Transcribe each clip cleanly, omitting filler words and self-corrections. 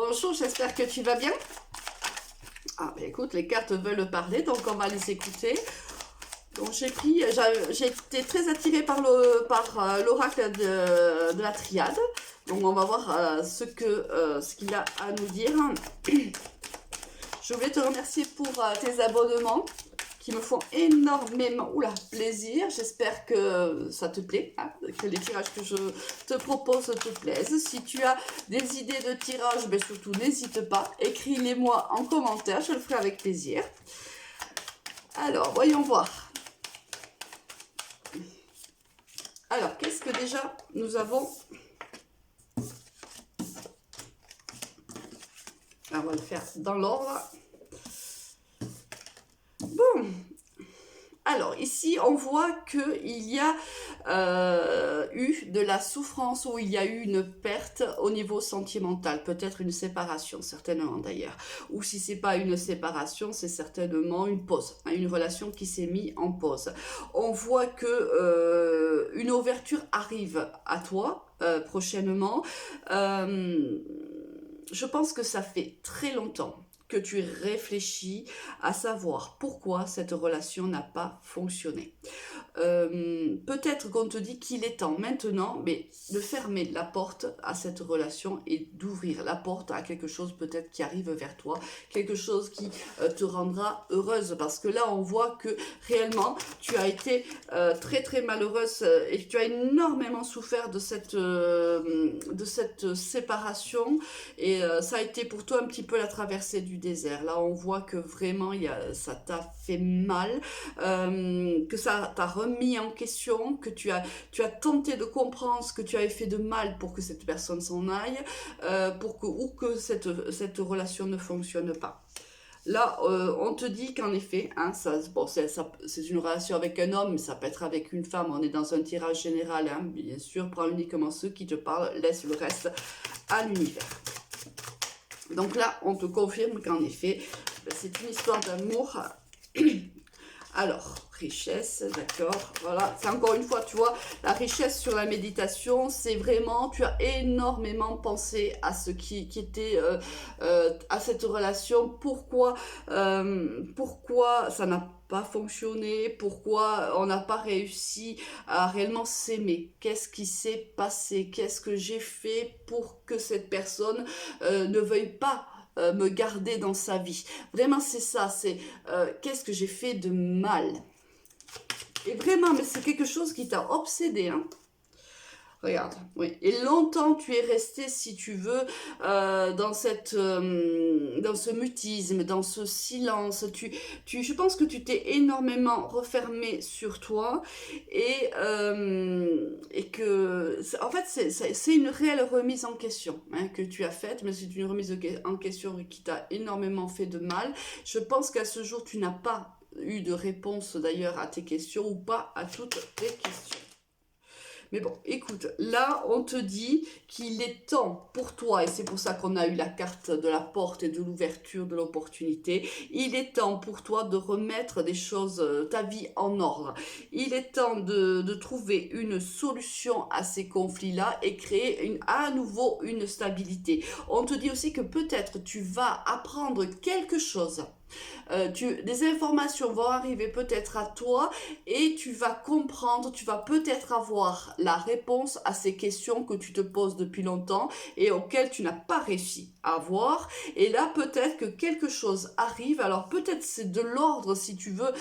Bonjour, j'espère que tu vas bien. Ah, bah écoute, les cartes veulent parler, donc on va les écouter. Donc j'ai été très attirée par l'oracle de la triade. Donc on va voir ce qu'il a à nous dire. Je voulais te remercier pour tes abonnements qui me font énormément plaisir. J'espère que ça te plaît, hein, que les tirages que je te propose te plaisent. Si tu as des idées de tirage, ben surtout n'hésite pas, écris-les-moi en commentaire, je le ferai avec plaisir. Alors, voyons voir. Alors, qu'est-ce que déjà nous avons? Alors, on va le faire dans l'ordre. Bon. Alors, ici, on voit qu'il y a eu de la souffrance ou il y a eu une perte au niveau sentimental. Peut-être une séparation, certainement d'ailleurs. Ou si c'est pas une séparation, c'est certainement une pause. Hein, une relation qui s'est mise en pause. On voit que une ouverture arrive à toi prochainement. Je pense que ça fait très longtemps que tu réfléchis à savoir pourquoi cette relation n'a pas fonctionné. Peut-être qu'on te dit qu'il est temps maintenant, mais de fermer la porte à cette relation et d'ouvrir la porte à quelque chose peut-être qui arrive vers toi, quelque chose qui te rendra heureuse, parce que là on voit que réellement tu as été très très malheureuse et que tu as énormément souffert de cette séparation et ça a été pour toi un petit peu la traversée du désert. Là on voit que vraiment ça t'a fait mal, que ça t'a remis en question, que tu as tenté de comprendre ce que tu avais fait de mal pour que cette personne s'en aille, ou que cette relation ne fonctionne pas. Là, on te dit qu'en effet, hein, c'est une relation avec un homme, mais ça peut être avec une femme. On est dans un tirage général, hein, bien sûr. Prends uniquement ceux qui te parlent, laisse le reste à l'univers. Donc là, on te confirme qu'en effet, c'est une histoire d'amour. Alors, richesse, d'accord, voilà, c'est encore une fois, tu vois, la richesse sur la méditation, c'est vraiment, tu as énormément pensé à ce qui était, à cette relation, pourquoi ça n'a pas fonctionné, pourquoi on n'a pas réussi à réellement s'aimer, qu'est-ce qui s'est passé, qu'est-ce que j'ai fait pour que cette personne ne veuille pas me garder dans sa vie. Vraiment, c'est ça, c'est qu'est-ce que j'ai fait de mal. Et vraiment, mais c'est quelque chose qui t'a obsédé, hein. Regarde, oui. Et longtemps, tu es resté, si tu veux, dans ce mutisme, dans ce silence. Je pense que tu t'es énormément refermé sur toi et que, en fait, c'est une réelle remise en question, hein, que tu as faite, mais c'est une remise en question qui t'a énormément fait de mal. Je pense qu'à ce jour, tu n'as pas eu de réponse d'ailleurs à tes questions ou pas à toutes tes questions. Mais bon, écoute, là, on te dit qu'il est temps pour toi, et c'est pour ça qu'on a eu la carte de la porte et de l'ouverture de l'opportunité, il est temps pour toi de remettre des choses, ta vie en ordre. Il est temps de trouver une solution à ces conflits-là et créer à nouveau une stabilité. On te dit aussi que peut-être tu vas apprendre quelque chose. Des informations vont arriver peut-être à toi et tu vas comprendre, tu vas peut-être avoir la réponse à ces questions que tu te poses depuis longtemps et auxquelles tu n'as pas réussi à voir. Et là, peut-être que quelque chose arrive. Alors peut-être c'est de l'ordre, si tu veux.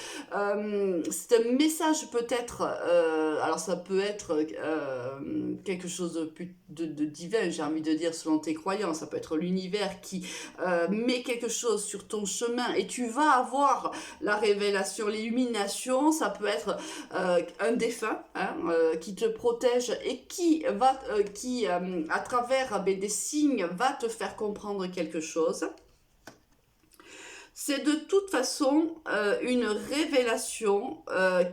C'est un message peut-être. Alors ça peut être quelque chose de divin, j'ai envie de dire, selon tes croyances. Ça peut être l'univers qui met quelque chose sur ton chemin et tu vas avoir la révélation, l'illumination. Ça peut être un défunt, hein, qui te protège et qui à travers des signes va te faire comprendre quelque chose. C'est de toute façon une révélation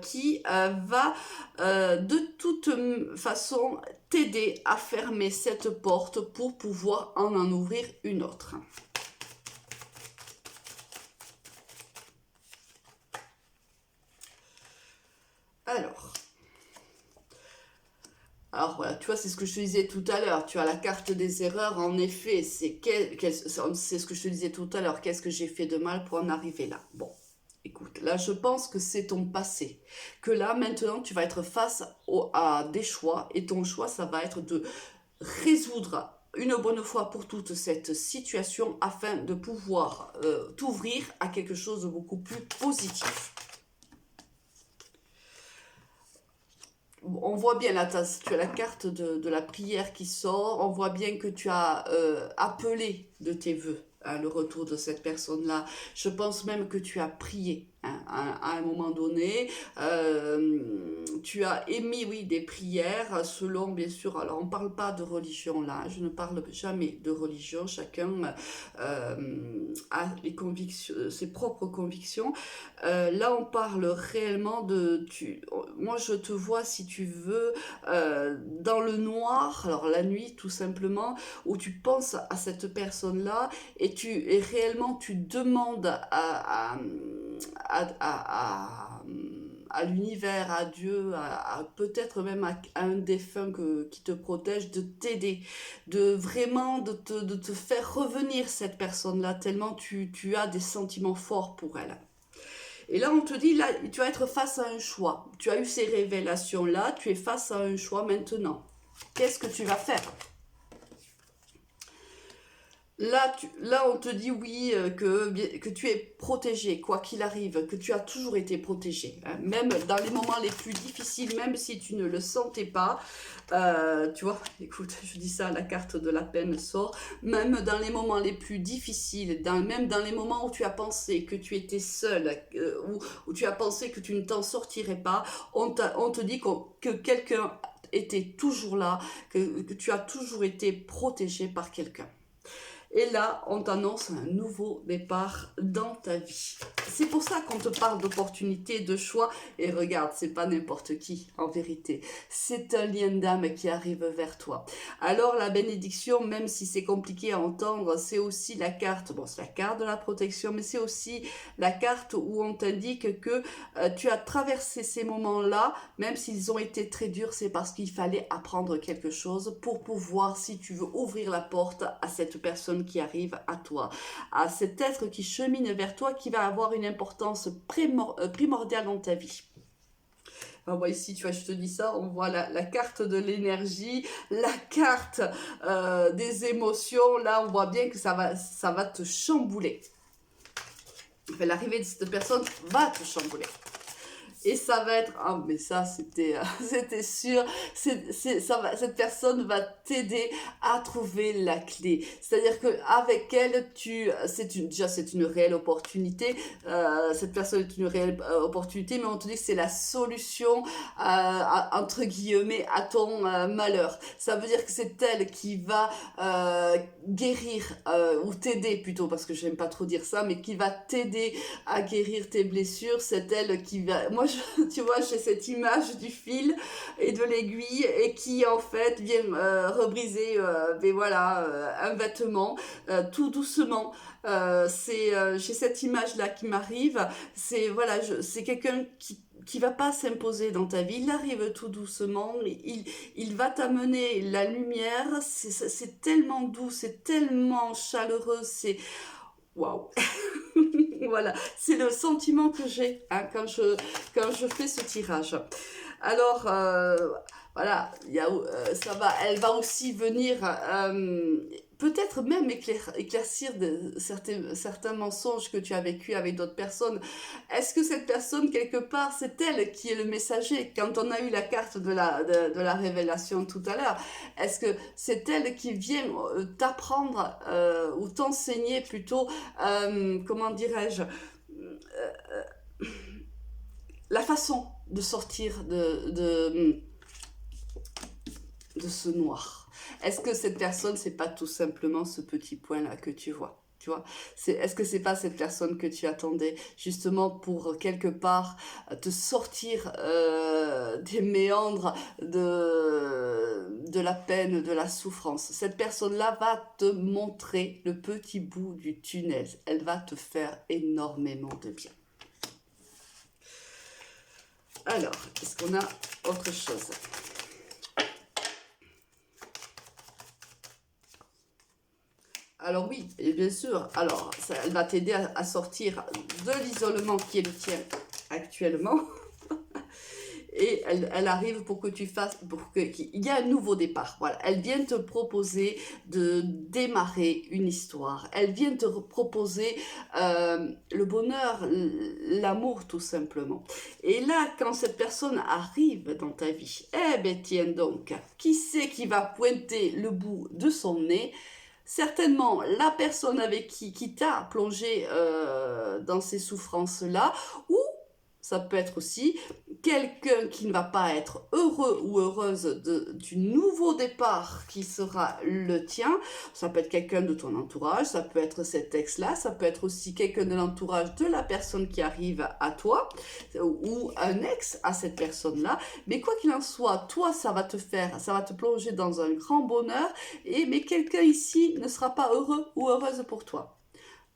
qui va de toute façon t'aider à fermer cette porte pour pouvoir en ouvrir une autre. Alors voilà, tu vois, c'est ce que je te disais tout à l'heure. Tu as la carte des erreurs, en effet. C'est ce que je te disais tout à l'heure. Qu'est-ce que j'ai fait de mal pour en arriver là? Bon, écoute, là, je pense que c'est ton passé. Que là, maintenant, tu vas être face à des choix. Et ton choix, ça va être de résoudre une bonne fois pour toutes cette situation afin de pouvoir t'ouvrir à quelque chose de beaucoup plus positif. On voit bien là, tu as la carte de la prière qui sort, on voit bien que tu as appelé de tes vœux hein, le retour de cette personne-là. Je pense même que tu as prié hein, à un moment donné. Tu as émis, oui, des prières selon, bien sûr, alors on ne parle pas de religion là, je ne parle jamais de religion, chacun a les convictions, ses propres convictions. Là, on parle réellement de... moi, je te vois, si tu veux, dans le noir, alors la nuit, tout simplement, où tu penses à cette personne-là et réellement, tu demandes à l'univers, à Dieu, peut-être même à un défunt qui te protège, de t'aider, de vraiment de te faire revenir cette personne-là, tellement tu as des sentiments forts pour elle. Et là, on te dit, là, tu vas être face à un choix. Tu as eu ces révélations-là, tu es face à un choix maintenant. Qu'est-ce que tu vas faire? Là, on te dit oui, que tu es protégé, quoi qu'il arrive, que tu as toujours été protégé. Hein. Même dans les moments les plus difficiles, même si tu ne le sentais pas, tu vois, écoute, je dis ça, la carte de la peine sort. Même dans les moments les plus difficiles, même dans les moments où tu as pensé que tu étais seul, où tu as pensé que tu ne t'en sortirais pas, on te dit que quelqu'un était toujours là, que tu as toujours été protégé par quelqu'un. Et là, on t'annonce un nouveau départ dans ta vie. C'est pour ça qu'on te parle d'opportunité, de choix. Et regarde, c'est pas n'importe qui, en vérité. C'est un lien d'âme qui arrive vers toi. Alors, la bénédiction, même si c'est compliqué à entendre, c'est aussi la carte. Bon, c'est la carte de la protection, mais c'est aussi la carte où on t'indique que tu as traversé ces moments-là, même s'ils ont été très durs, c'est parce qu'il fallait apprendre quelque chose pour pouvoir, si tu veux, ouvrir la porte à cette personne qui arrive à toi, à cet être qui chemine vers toi, qui va avoir une importance primordiale dans ta vie. On voit ici, tu vois, je te dis ça, on voit la carte de l'énergie, la carte des émotions. Là, on voit bien que ça va te chambouler. Enfin, l'arrivée de cette personne va te chambouler. Et ça va être, ah mais ça c'était sûr, cette personne va t'aider à trouver la clé. C'est-à-dire qu'avec elle, déjà c'est une réelle opportunité, cette personne est une réelle opportunité, mais on te dit que c'est la solution, entre guillemets, à ton malheur. Ça veut dire que c'est elle qui va guérir, ou t'aider plutôt, parce que j'aime pas trop dire ça, mais qui va t'aider à guérir tes blessures. C'est elle qui va... Moi, tu vois, j'ai cette image du fil et de l'aiguille et qui, en fait, vient rebriser un vêtement tout doucement. J'ai cette image-là qui m'arrive. C'est quelqu'un qui va pas s'imposer dans ta vie. Il arrive tout doucement. Il va t'amener la lumière. C'est tellement doux, c'est tellement chaleureux. C'est... Waouh. Voilà, c'est le sentiment que j'ai hein, quand je fais ce tirage. Alors, voilà, elle va aussi venir peut-être même éclaircir certains mensonges que tu as vécu avec d'autres personnes. Est-ce que cette personne, quelque part, c'est elle qui est le messager? Quand on a eu la carte de la révélation tout à l'heure, est-ce que c'est elle qui vient t'apprendre ou t'enseigner plutôt, comment dirais-je, la façon de sortir de ce noir? Est-ce que cette personne, c'est pas tout simplement ce petit point-là que tu vois? Tu vois, est-ce que c'est pas cette personne que tu attendais justement pour quelque part te sortir des méandres de la peine, de la souffrance? Cette personne-là va te montrer le petit bout du tunnel. Elle va te faire énormément de bien. Alors, est-ce qu'on a autre chose? Alors oui, et bien sûr. Alors, ça, elle va t'aider à sortir de l'isolement qui est le tien actuellement. Et elle arrive pour que tu fasses, qu'il y ait un nouveau départ. Voilà, elle vient te proposer de démarrer une histoire. Elle vient te proposer le bonheur, l'amour tout simplement. Et là, quand cette personne arrive dans ta vie, eh ben tiens donc, qui c'est qui va pointer le bout de son nez? Certainement la personne avec qui t'a plongé dans ces souffrances-là, ou ça peut être aussi quelqu'un qui ne va pas être heureux ou heureuse du nouveau départ qui sera le tien. Ça peut être quelqu'un de ton entourage, ça peut être cet ex-là, ça peut être aussi quelqu'un de l'entourage de la personne qui arrive à toi, ou un ex à cette personne-là. Mais quoi qu'il en soit, toi, ça va te plonger dans un grand bonheur, mais quelqu'un ici ne sera pas heureux ou heureuse pour toi.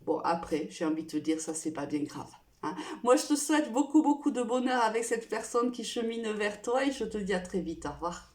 Bon, après, j'ai envie de te dire, ça, c'est pas bien grave. Hein. Moi, je te souhaite beaucoup, beaucoup de bonheur avec cette personne qui chemine vers toi et je te dis à très vite. Au revoir.